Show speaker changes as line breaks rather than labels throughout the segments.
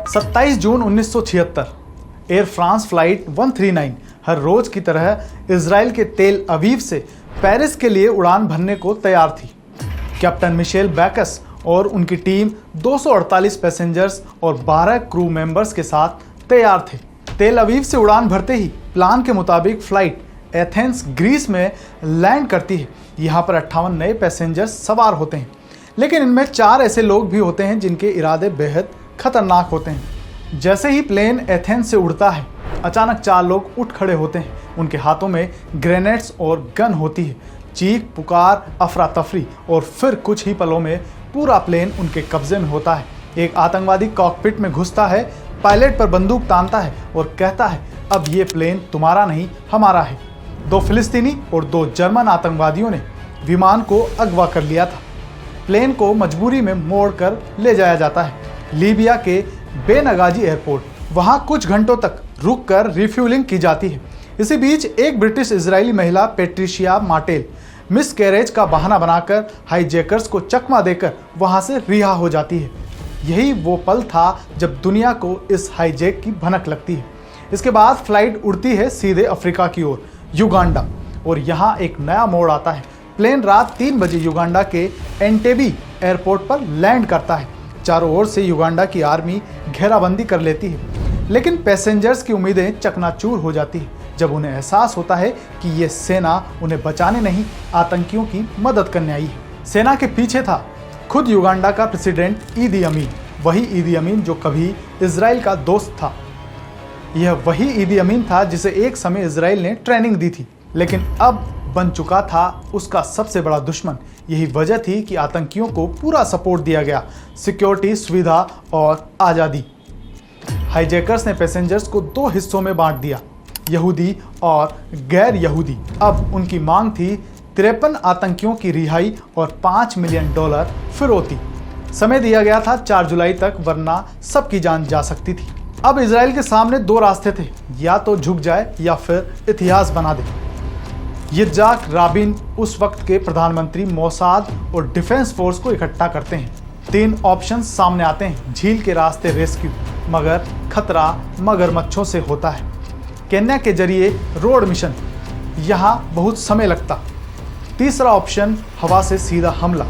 27 जून 1976 air France flight 139 हर रोज की तरह Israel के तेल अवीव से पेरिस के लिए उड़ान भरने को तैयार थी। कैप्टन मिशेल बैकस और उनकी टीम 248 पैसेंजर्स और 12 क्रू मेंबर्स के साथ तैयार थे। तेल अवीव से उड़ान भरते ही प्लान के मुताबिक फ्लाइट एथेंस ग्रीस में लैंड करती है। यहाँ पर 58 नए पैसेंजर्स सवार होते हैं, लेकिन इनमें 4 ऐसे लोग भी होते हैं जिनके इरादे बेहद खतरनाक होते हैं। जैसे ही प्लेन एथेंस से उड़ता है, अचानक 4 लोग उठ खड़े होते हैं। उनके हाथों में ग्रेनेड्स और गन होती है। चीख पुकार, अफरा तफरी और फिर कुछ ही पलों में पूरा प्लेन उनके कब्जे में होता है। एक आतंकवादी कॉकपिट में घुसता है, पायलट पर बंदूक तानता है और कहता है, अब ये प्लेन तुम्हारा नहीं हमारा है। 2 फिलिस्तीनी और 2 जर्मन आतंकवादियों ने विमान को अगवा कर लिया था। प्लेन को मजबूरी में मोड़कर ले जाया जाता है लीबिया के बेनगाजी एयरपोर्ट। वहां कुछ घंटों तक रुककर रिफ्यूलिंग की जाती है। इसी बीच एक ब्रिटिश इजरायली महिला पेट्रिशिया मार्टेल मिस कैरेज का बहाना बनाकर हाईजैकर्स को चकमा देकर वहां से रिहा हो जाती है। यही वो पल था जब दुनिया को इस हाईजैक की भनक लगती है। इसके बाद फ्लाइट उड़ती है सीधे अफ्रीका की ओर, युगांडा, और यहाँ एक नया मोड़ आता है। प्लेन रात 3 बजे युगांडा के एंटेबी एयरपोर्ट पर लैंड करता है। चारों ओर से युगांडा की आर्मी घेराबंदी कर लेती है, लेकिन पैसेंजर्स की उम्मीदें चकनाचूर हो जाती है जब उन्हें एहसास होता है कि ये सेना उन्हें बचाने नहीं, आतंकियों की मदद करने आई है। सेना के पीछे था खुद युगांडा का प्रेसिडेंट ईदी अमीन, वही ईदी अमीन जो कभी इजराइल का दोस्त था। यह वही ईदी अमीन था जिसे एक समय इजराइल ने ट्रेनिंग दी थी, लेकिन अब बन चुका था उसका सबसे बड़ा दुश्मन। यही वजह थी कि आतंकियों को पूरा सपोर्ट दिया गया, सिक्योरिटी, सुविधा और आज़ादी। हाईजैकर्स ने पैसेंजर्स को 2 हिस्सों में बांट दिया, यहूदी और गैर यहूदी। अब उनकी मांग थी 53 आतंकियों की रिहाई और $5 मिलियन फिरौती। समय दिया गया था 4 जुलाई तक, वरना सबकी जान जा सकती थी। अब इजराइल के सामने 2 रास्ते थे, या तो झुक जाए या फिर इतिहास बना दे। यित्ज़हाक राबिन उस वक्त के प्रधानमंत्री मोसाद और डिफेंस फोर्स को इकट्ठा करते हैं। 3 ऑप्शन सामने आते हैं। झील के रास्ते रेस्क्यू, मगर खतरा मगरमच्छों से होता है। केन्या के जरिए रोड मिशन, यहाँ बहुत समय लगता। तीसरा ऑप्शन हवा से सीधा हमला।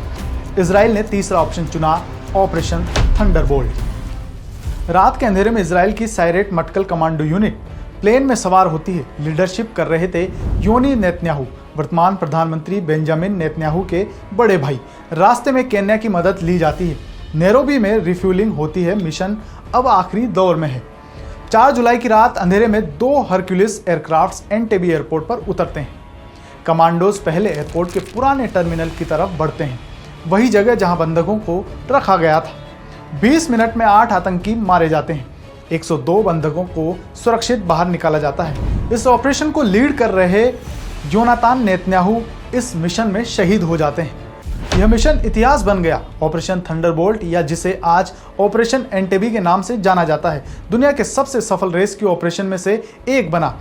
इजराइल ने तीसरा ऑप्शन चुना, ऑपरेशन थंडरबोल्ट। रात के अंधेरे में इजराइल की साइरेट मटकल कमांडो यूनिट प्लेन में सवार होती है। लीडरशिप कर रहे थे योनी नेतन्याहू, वर्तमान प्रधानमंत्री बेंजामिन नेतन्याहू के बड़े भाई। रास्ते में केन्या की मदद ली जाती है। नैरोबी में रिफ्यूलिंग होती है। मिशन अब आखिरी दौर में है। 4 जुलाई की रात अंधेरे में 2 हरक्यूलिस एयरक्राफ्ट एंटेबी एयरपोर्ट पर उतरते हैं। कमांडोज पहले एयरपोर्ट के पुराने टर्मिनल की तरफ बढ़ते हैं, वही जगह जहां बंधकों को रखा गया था। 20 मिनट में 8 आतंकी मारे जाते हैं। 102 बंधकों को सुरक्षित बाहर निकाला जाता है। इस ऑपरेशन को लीड कर रहे योनातान नेतन्याहू इस मिशन में शहीद हो जाते हैं। यह मिशन इतिहास बन गया, ऑपरेशन थंडरबोल्ट, या जिसे आज ऑपरेशन एंटेबी के नाम से जाना जाता है। दुनिया के सबसे सफल रेस्क्यू ऑपरेशन में से एक बना।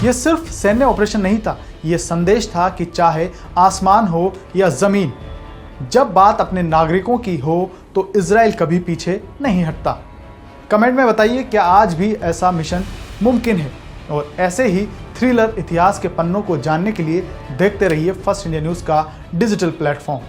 यह सिर्फ सैन्य ऑपरेशन नहीं था, यह संदेश था कि चाहे आसमान हो या जमीन, जब बात अपने नागरिकों की हो तो इजराइल कभी पीछे नहीं हटता। कमेंट में बताइए, क्या आज भी ऐसा मिशन मुमकिन है? और ऐसे ही थ्रिलर इतिहास के पन्नों को जानने के लिए देखते रहिए फर्स्ट इंडिया न्यूज़ का डिजिटल प्लेटफॉर्म।